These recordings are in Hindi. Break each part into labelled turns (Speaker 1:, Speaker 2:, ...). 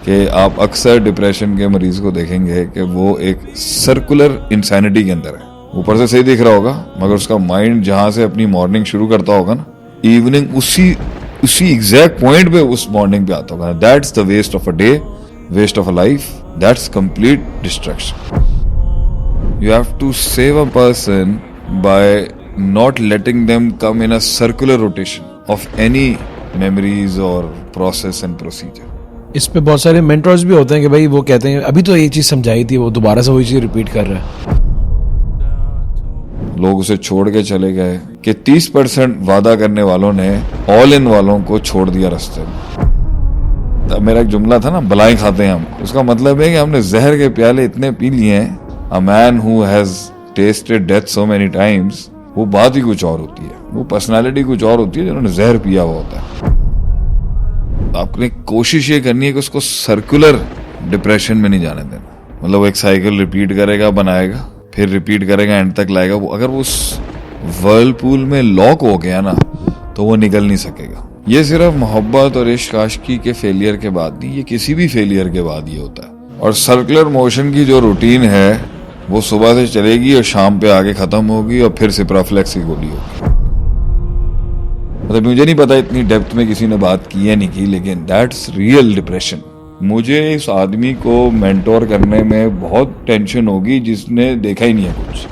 Speaker 1: कि आप अक्सर डिप्रेशन के मरीज को देखेंगे कि वो एक सर्कुलर इंसैनिटी के अंदर है। ऊपर से सही दिख रहा होगा मगर उसका माइंड जहां से अपनी मॉर्निंग शुरू करता होगा ना, इवनिंग उसी एग्जैक्ट पॉइंट पे उस मॉर्निंग पे आता होगा। That's the waste of a day, waste of a life, that's complete distraction. You have to save a person by not letting them come in a circular rotation of any memories or process and procedure.
Speaker 2: इस पे बहुत सारे मेंटर्स भी होते हैं कि भाई वो कहते हैं अभी तो ये चीज़ समझाई थी, वो दोबारा से वही चीज़ रिपीट कर रहा है।
Speaker 1: लोग उसे छोड़ के चले गए कि 30% वादा करने वालों ने ऑल इन वालों को छोड़ दिया रास्ते में। मेरा एक जुमला था ना, बलाएं खाते हैं हम, उसका मतलब है कि हमने जहर के प्याले इतने पी लिए हैं। A man who has tasted death so many times, वो बात ही कुछ और होती है, वो पर्सनालिटी कुछ और होती है जिन्होंने जहर पिया हुआ होता है। आपने कोशिश ये करनी है कि उसको सर्कुलर डिप्रेशन में नहीं जाने देना। मतलब वो एक साइकिल रिपीट करेगा, बनाएगा, फिर रिपीट करेगा, एंड तक लाएगा। वो अगर वो उस वर्लपूल में लॉक हो गया ना तो वो निकल नहीं सकेगा। ये सिर्फ मोहब्बत और इश्क आशिकी के फेलियर के बाद नहीं, ये किसी भी फेलियर के बाद ये होता है। और सर्कुलर मोशन की जो रूटीन है वो सुबह से चलेगी और शाम पे आगे खत्म होगी और फिर सिप्राफ्लेक्स की गोली होगी। मतलब मुझे नहीं पता इतनी डेप्थ में किसी ने बात की है नहीं की, लेकिन दैट्स रियल डिप्रेशन। मुझे इस आदमी को मेंटोर करने में बहुत टेंशन होगी जिसने देखा ही नहीं है कुछ।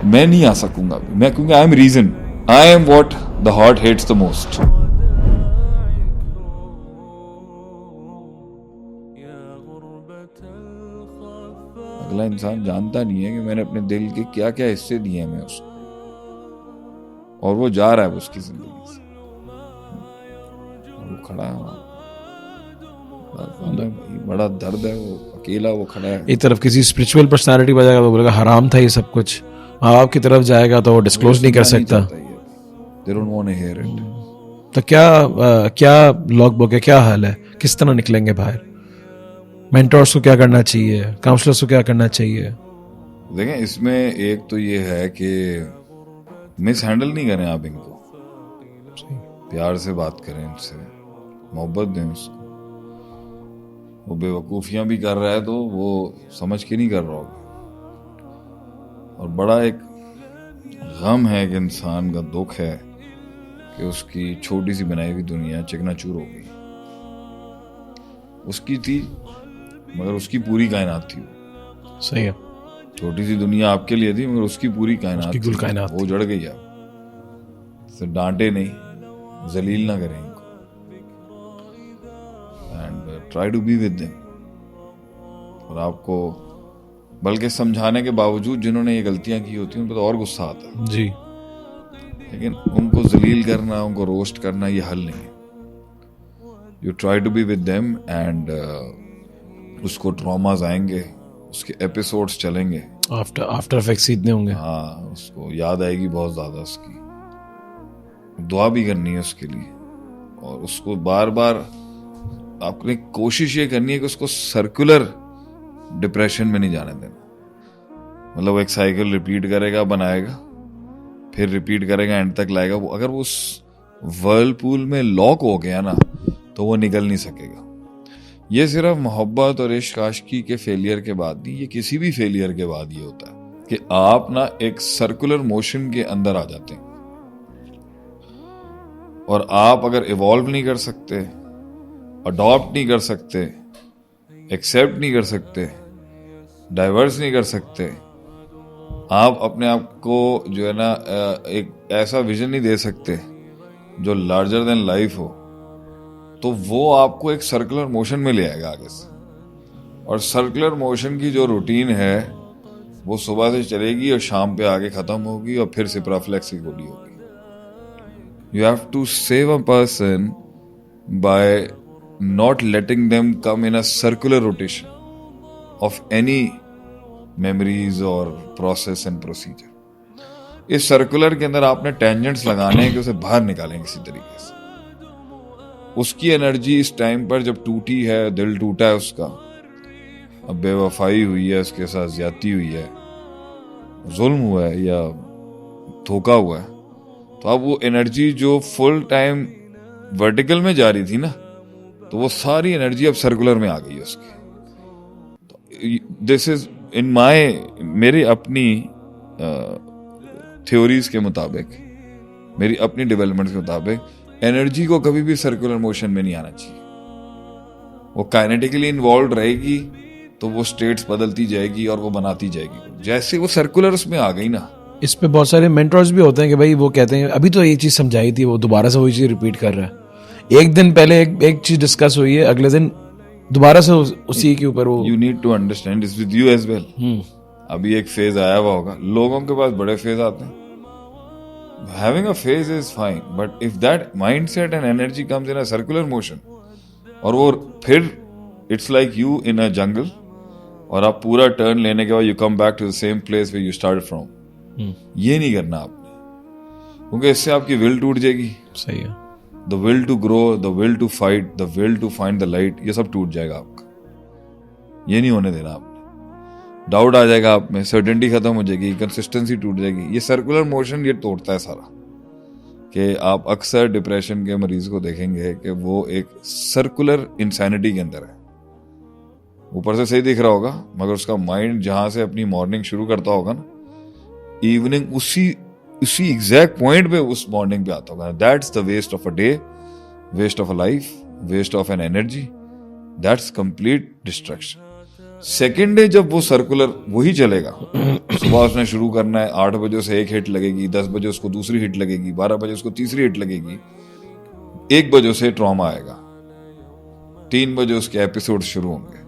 Speaker 1: मैं नहीं आ सकूंगा मैं, क्योंकि I am reason, I am what the heart hates the most. अगला इंसान जानता नहीं है कि मैंने अपने दिल के क्या क्या हिस्से दिए हैं मैं उसको, और वो जा रहा है उसकी जिंदगी से। वो खड़ा है, बड़ा दर्द है, वो अकेला वो खड़ा है।
Speaker 2: एक तरफ किसी स्पिरिचुअल पर्सनालिटी बजाएगा तो बोलेगा हराम था ये सब कुछ, माँ बाप की तरफ जाएगा तो वो डिस्क्लोज नहीं कर सकता।
Speaker 1: They don't want to hear it.
Speaker 2: तो क्या लॉग बुक है, क्या हाल है, किस तरह निकलेंगे बाहर? मेंटर्स को क्या करना चाहिए, काउंसलर्स को क्या करना चाहिए?
Speaker 1: देखें, इसमें एक तो ये है कि मिस हैंडल नहीं करें आप इनको, प्यार से बात करें इनसे, मोहब्बत दें उसको। वो बेवकूफ़ियाँ भी कर रहा है तो वो समझ के नहीं कर रहा होगा। और बड़ा एक गम है कि इंसान का दुख है कि उसकी छोटी सी बनाई हुई दुनिया चिकनाचूर हो गई। उसकी थी मगर उसकी पूरी कायनात थी।
Speaker 2: सही है।
Speaker 1: छोटी सी दुनिया आपके लिए थी मगर उसकी पूरी कायनात
Speaker 2: उसकी कुल कायनात
Speaker 1: वो जड़ गई। आप सिर्फ डांटे नहीं, जलील ना करें इनको, and try to be with them. और आपको बल्कि समझाने के बावजूद जिन्होंने ये गलतियां की होती हैं उन पर तो और गुस्सा आता है
Speaker 2: जी,
Speaker 1: लेकिन उनको जलील करना, उनको रोस्ट करना ये हल नहीं है। You try to be with them and उसको ट्रॉमास आएंगे, उसके एपिसोड्स चलेंगे,
Speaker 2: आफ्टर इफेक्ट्स इतने होंगे।
Speaker 1: हाँ, उसको याद आएगी बहुत ज्यादा, उसकी दुआ भी करनी है उसके लिए। और उसको बार बार आपने कोशिश ये करनी है कि उसको सर्कुलर डिप्रेशन में नहीं जाने देना। मतलब वो एक साइकिल रिपीट करेगा, बनाएगा, फिर रिपीट करेगा, एंड तक लाएगा। वो अगर वो उस वर्लपूल में लॉक हो गया ना तो वो निकल नहीं सकेगा। ये सिर्फ मोहब्बत और इश्क आशिकी के फेलियर के बाद नहीं, ये किसी भी फेलियर के बाद ये होता है कि आप ना एक सर्कुलर मोशन के अंदर आ जाते हैं। और आप अगर इवॉल्व नहीं कर सकते, अडॉप्ट नहीं कर सकते, एक्सेप्ट नहीं कर सकते, डाइवर्स नहीं कर सकते, आप अपने आप को जो है ना एक ऐसा विजन नहीं दे सकते जो लार्जर देन लाइफ हो, तो वो आपको एक सर्कुलर मोशन में ले आएगा आगे से। और सर्कुलर मोशन की जो रूटीन है वो सुबह से चलेगी और शाम पे आगे खत्म होगी और फिर सिप्राफ्लेक्स की गोली होगी। You have to save a person by not letting them come in a circular rotation of any memories or process and procedure. इस सर्कुलर के अंदर आपने टेंजेंट्स लगाने हैं कि उसे बाहर निकालें किसी तरीके से। उसकी एनर्जी इस टाइम पर जब टूटी है, दिल टूटा है उसका, अब बेवफाई हुई है, उसके साथ ज्यादती हुई है, जुल्म हुआ है या धोखा हुआ है, तो अब वो एनर्जी जो फुल टाइम वर्टिकल में जा रही थी ना, तो वो सारी एनर्जी अब सर्कुलर में आ गई है उसकी। तो दिस इज इन माय, मेरी अपनी थ्योरीज के मुताबिक, मेरी अपनी डेवलपमेंट के मुताबिक, एनर्जी को कभी भी सर्कुलर मोशन में नहीं आना चाहिए। वो काइनेटिकली इन्वॉल्व रहेगी तो वो स्टेट्स बदलती जाएगी और वो बनाती जाएगी। जैसे वो सर्कुलर उसमें आ गई ना।
Speaker 2: इस पे बहुत सारे मेंटर्स भी होते हैं कि भाई वो कहते हैं अभी तो ये चीज समझाई थी, वो दोबारा से वही चीज रिपीट कर रहा है। एक दिन पहले एक चीज डिस्कस हुई है, अगले दिन दोबारा से उसी के ऊपर वो।
Speaker 1: You need to understand this with you as well. अभी एक फेज आया हुआ होगा, लोगों के पास बड़े फेज आते हैं। Having a phase is fine, but if that mindset and energy comes in a circular motion, और वो फिर it's like you in a jungle, और आप पूरा टर्न लेने के बाद you come back to the same place where you started from, ये नहीं करना आपने, क्योंकि इससे आपकी विल टूट जाएगी।
Speaker 2: सही है।
Speaker 1: The will to grow, the will to fight, the will to find the light, ये सब टूट जाएगा आपका। ये नहीं होने देना आपने। डाउट आ जाएगा आप में, सर्टेनिटी खत्म हो जाएगी, कंसिस्टेंसी टूट जाएगी। ये सर्कुलर मोशन ये तोड़ता है सारा। कि आप अक्सर डिप्रेशन के मरीज को देखेंगे कि वो एक सर्कुलर इंसैनिटी के अंदर है। ऊपर से सही दिख रहा होगा, मगर उसका माइंड जहां से अपनी मॉर्निंग शुरू करता होगा ना, इवनिंग उसी एग्जैक्ट पॉइंट पे उस मॉर्निंग पे आता होगा। That's the waste of a day, waste of a life, waste of an energy, that's complete destruction. Second day जब वो सर्कुलर वही चलेगा, सुबह उसने शुरू करना है, 8 बजे से एक हिट लगेगी, 10 बजे उसको दूसरी हिट लगेगी, 12 बजे उसको तीसरी हिट लगेगी, 1 बजे से ट्रॉमा आएगा, 3 बजे उसके एपिसोड शुरू होंगे,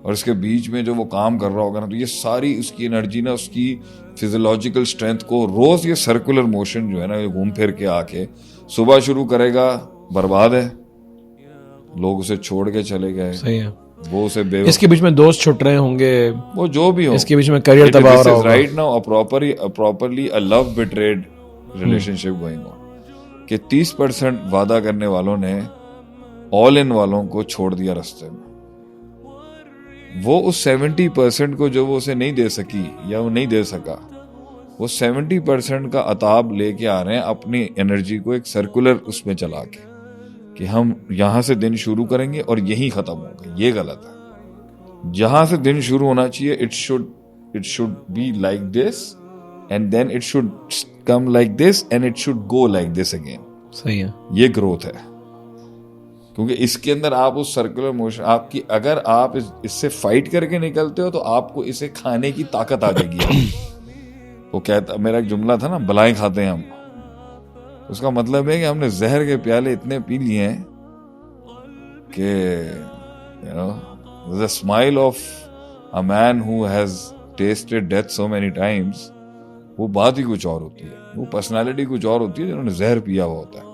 Speaker 1: और इसके बीच में जो वो काम कर रहा होगा ना, तो ये सारी उसकी एनर्जी ना, उसकी फिजियोलॉजिकल स्ट्रेंथ को रोज ये सर्कुलर मोशन जो है ना, घूम फिर के आके सुबह शुरू करेगा, बर्बाद है। लोग उसे छोड़ के चले गए।
Speaker 2: सही है।
Speaker 1: वो उसे
Speaker 2: इसके बीच में दोस्त छुट रहे होंगे,
Speaker 1: वो जो भी हो,
Speaker 2: इसके बीच में करियर तबाह हो रहा होगा।
Speaker 1: Right now properly a love betrayed relationship going on, कि 30% वादा करने वालों ने ऑल इन वालों को छोड़ दिया रास्ते में। वो उस 70% को जो वो उसे नहीं दे सकी या वो नहीं दे सका, वो 70% का अताब लेके आ रहे हैं अपनी एनर्जी को एक सर्कुलर उसमें चला के, कि हम यहां से दिन शुरू करेंगे और यहीं खत्म होगा। ये गलत है। जहां से दिन शुरू होना चाहिए, it should be like this, and then it should come like this, and it should go like this again.
Speaker 2: सही है।
Speaker 1: ये ग्रोथ है, क्योंकि इसके अंदर आप उस सर्कुलर मोशन आपकी, अगर आप इससे फाइट करके निकलते हो तो आपको इसे खाने की ताकत आ जाएगी। वो कहता, मेरा एक जुमला था ना, बलाएं खाते हैं हम, उसका मतलब है कि हमने जहर के प्याले इतने पी लिए हैं कि you know the smile of a man who has tested death so many times, वो बात ही कुछ और होती है, वो पर्सनालिटी कुछ और होती है जिन्होंने जहर पिया हुआ होता है।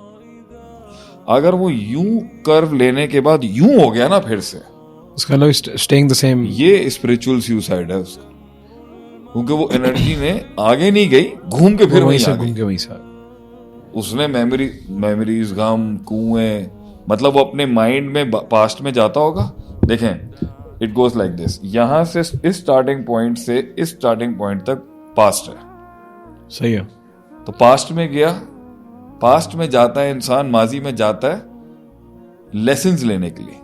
Speaker 1: अगर वो यूं कर्व लेने के बाद यूं हो गया ना फिर से,
Speaker 2: उसका मतलब स्टेइंग द सेम, ये
Speaker 1: स्पिरिचुअल सुसाइड है उसका, क्योंकि वो एनर्जी ने आगे नहीं गई, घूम के फिर वहीं से उसने मेमोरीज, गम, कुएं, मतलब वो अपने माइंड में पास्ट में जाता होगा। देखें, इट गोज लाइक दिस, यहां से इस स्टार्टिंग पॉइंट से इस स्टार्टिंग पॉइंट तक पास्ट है।
Speaker 2: सही है।
Speaker 1: तो पास्ट में गया, पास्ट में जाता है इंसान, माजी में जाता है लेसन्स लेने के लिए,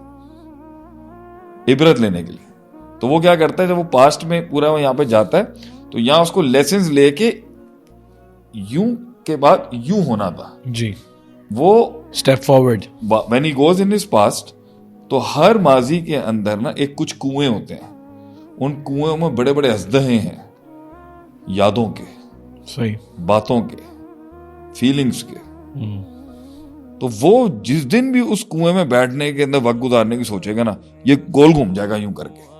Speaker 1: इबरत लेने के लिए। तो वो क्या करता है, जब वो पास्ट में पूरा यहां पे जाता है, तो यहां उसको लेसन्स लेके यूं के बाद यूं होना था
Speaker 2: जी,
Speaker 1: वो
Speaker 2: step forward.
Speaker 1: When he goes in his past, तो हर माजी के अंदर ना एक कुछ कुएं होते हैं, उन कुएं में बड़े बड़े अजदहे हैं, यादों के,
Speaker 2: सही,
Speaker 1: बातों के, फीलिंग्स के। तो वो जिस दिन भी उस कुएं में बैठने के अंदर वक्त गुजारने की सोचेगा ना, ये गोल घूम जाएगा यूं करके।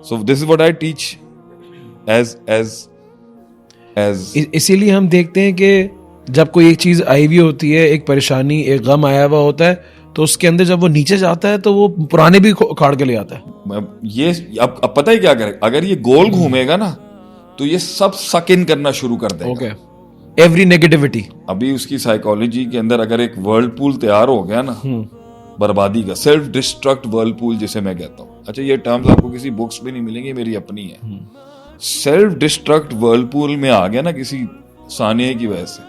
Speaker 1: So this is what I teach as
Speaker 2: इसीलिए हम देखते हैं कि जब कोई एक चीज आई हुई होती है, एक परेशानी, एक गम आया हुआ होता है, तो उसके अंदर जब वो नीचे जाता है तो वो पुराने भी उखाड़ के ले आता है।
Speaker 1: ये अब पता है क्या करे, अगर ये गोल घूमेगा ना, तो ये सब सक इन करना शुरू कर देगा।
Speaker 2: Okay, every negativity.
Speaker 1: अभी उसकी साइकोलॉजी के अंदर अगर एक वर्लपूल तैयार हो गया ना, बर्बादी का, सेल्फ डिस्ट्रक्ट वर्लपूल जिसे मैं कहता हूँ। अच्छा, ये टर्म्स आपको किसी बुक्स में नहीं मिलेंगे, मेरी अपनी है। सेल्फ डिस्ट्रक्ट वर्लपूल में आ गया ना किसी सानिया की वजह से,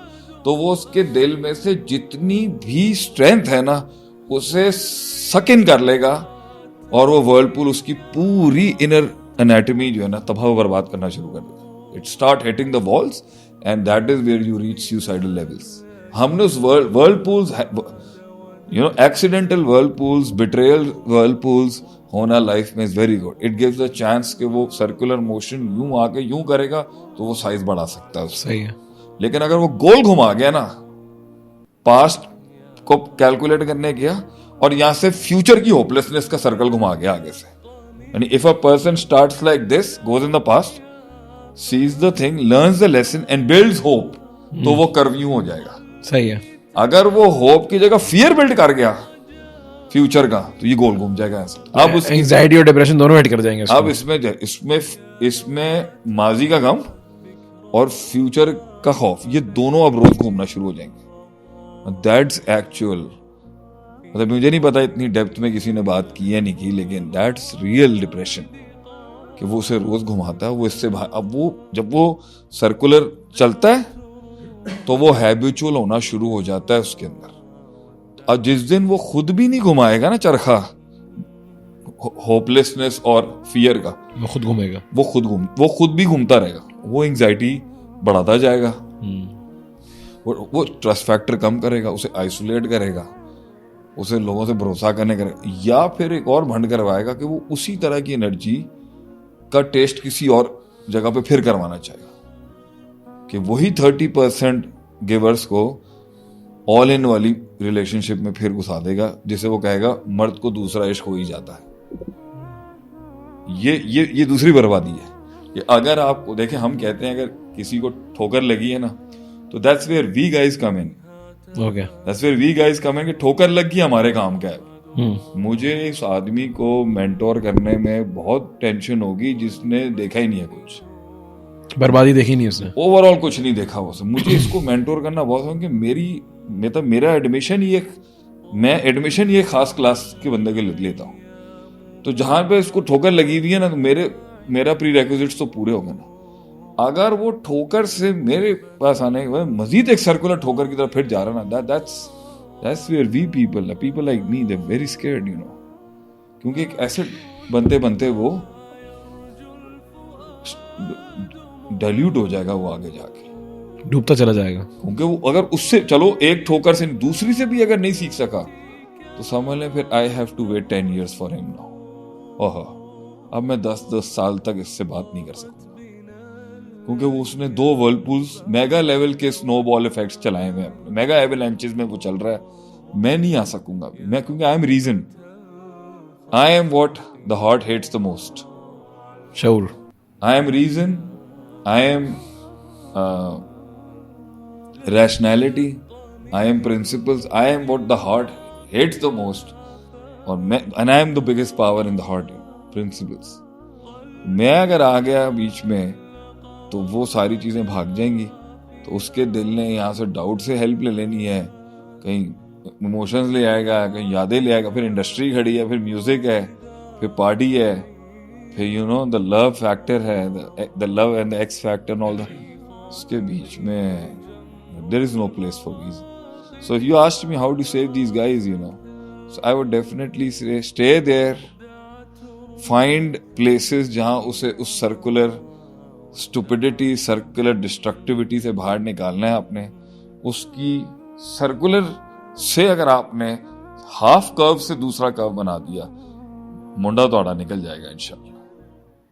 Speaker 1: तो वो उसके दिल में से जितनी भी स्ट्रेंथ है ना, उसे सक इन कर लेगा और वो वर्लपूल उसकी पूरी इनर एनाटॉमी जो है ना तबाह बर्बाद करना शुरू कर देगा. It start hitting the walls and that is where you reach suicidal levels. हमने उस whirlpools, you know, accidental whirlpools, betrayal whirlpools होना लाइफ में is very good. It gives a chance कि वो सर्कुलर मोशन यूं आके यूं करेगा तो वो साइज बढ़ा सकता है उसका.
Speaker 2: सही है.
Speaker 1: लेकिन अगर वो गोल घुमा गया ना, पास्ट को कैलकुलेट करने गया और यहां से फ्यूचर की होपलेसनेस का सर्कल घुमा गया आगे से. यानी if a person starts like this, goes in the past, sees the thing, learns the lesson and builds hope, तो वो कर्व यूं हो जाएगा.
Speaker 2: सही है.
Speaker 1: अगर वो होप की जगह फियर बिल्ड कर गया फ्यूचर का, तो ये गोल घूम जाएगा ऐसे. अब उसकी
Speaker 2: एंजाइटी और डिप्रेशन दोनों हिट कर जाएंगे.
Speaker 1: अब इसमें माजी का गम और फ्यूचर का खौफ, ये दोनों अब रोज घूमना शुरू हो जाएंगे. दैट्स एक्चुअल, मतलब मुझे नहीं पता इतनी डेप्थ में किसी ने बात की है नहीं की, लेकिन दैट्स रियल डिप्रेशन कि वो उसे रोज घुमाता है. वो इससे अब वो जब वो सर्कुलर चलता है तो वो हैबिचुअल होना शुरू हो जाता है उसके अंदर. और जिस दिन वो खुद भी नहीं घुमाएगा ना चरखा होपलेसनेस और फियर का,
Speaker 2: वो खुद घूमेगा,
Speaker 1: वो खुद भी घूमता रहेगा. वो एंजाइटी बढ़ाता जाएगा, वो ट्रस्ट फैक्टर कम करेगा, उसे आइसोलेट करेगा, उसे लोगों से भरोसा करने करेगा. या फिर एक और भंड करवाएगा कि वो उसी तरह की एनर्जी का टेस्ट किसी और जगह पे फिर करवाना चाहेगा, कि वही 30% गिवर्स को ऑल इन वाली रिलेशनशिप में फिर घुसा देगा, जिसे वो कहेगा मर्द को दूसरा इश्क हो ही जाता है. ये दूसरी बर्बादी है. कि अगर आपको देखें, हम कहते हैं अगर किसी को ठोकर लगी है ना, तो that's where we guys come in.
Speaker 2: Okay,
Speaker 1: that's where we guys come in कि ठोकर लग गई, हमारे काम का है. मुझे इस आदमी को मेंटोर करने में बहुत टेंशन होगी जिसने देखा ही नहीं है कुछ,
Speaker 2: बर्बादी देखी नहीं उसने,
Speaker 1: ओवरऑल कुछ नहीं देखा वो. मुझे इसको मेंटोर करना बहुत है कि मेरा एडमिशन ही एक खास क्लास के बंदे के लेता हूँ. तो जहां पे इसको ठोकर लगी हुई है ना, तो मेरा प्री रेक्विजिट्स तो पूरे हो गए ना. अगर वो ठोकर से मेरे पास आने के बाद मजीद एक सर्कुलर ठोकर की तरफ फिर जा रहा ना, that's where we people like me, they very scared, you know. क्योंकि एक ऐसे बनते वो डाइल्यूट हो जाएगा, वो आगे जाके
Speaker 2: डूबता चला जाएगा.
Speaker 1: क्योंकि वो अगर उससे, चलो एक ठोकर से दूसरी से भी अगर नहीं सीख सका, तो समझ लें फिर I have to wait 10 years for him now. Oh, अब मैं 10 साल तक इससे बात नहीं कर सकता, क्योंकि वो उसने 2 वर्लपूल्स मेगा लेवल के स्नोबॉल इफेक्ट्स चलाए हुए हैं, मेगा एवलांचेस में वो चल रहा है. मैं नहीं आ सकूंगा, मैं, क्योंकि I am reason, I am what the heart hates the most.
Speaker 2: शऊर.
Speaker 1: I am reason, I am rationality, I am principles, I am what the heart hates the most, and I am the biggest power in the heart, principles. मैं अगर आ गया बीच में तो वो सारी चीजें भाग जाएंगी. तो उसके दिल ने यहाँ से डाउट से हेल्प ले लेनी है, कहीं इमोशंस ले आएगा, कहीं यादें ले आएगा, फिर इंडस्ट्री खड़ी है, फिर म्यूजिक है, फिर पार्टी है, फिर you know the love factor है, the love and the X factor and all the. उसके बीच में there is no place for reason. So if you asked me how to save these guys, you know, so I would definitely say stay there, find places जहां उसे उस circular stupidity, circular destructivity से बाहर निकालना है अपने. उसकी circular से अगर आपने half curve से दूसरा curve बना दिया, मुंडा तोड़ा निकल जाएगा इंशाल्लाह.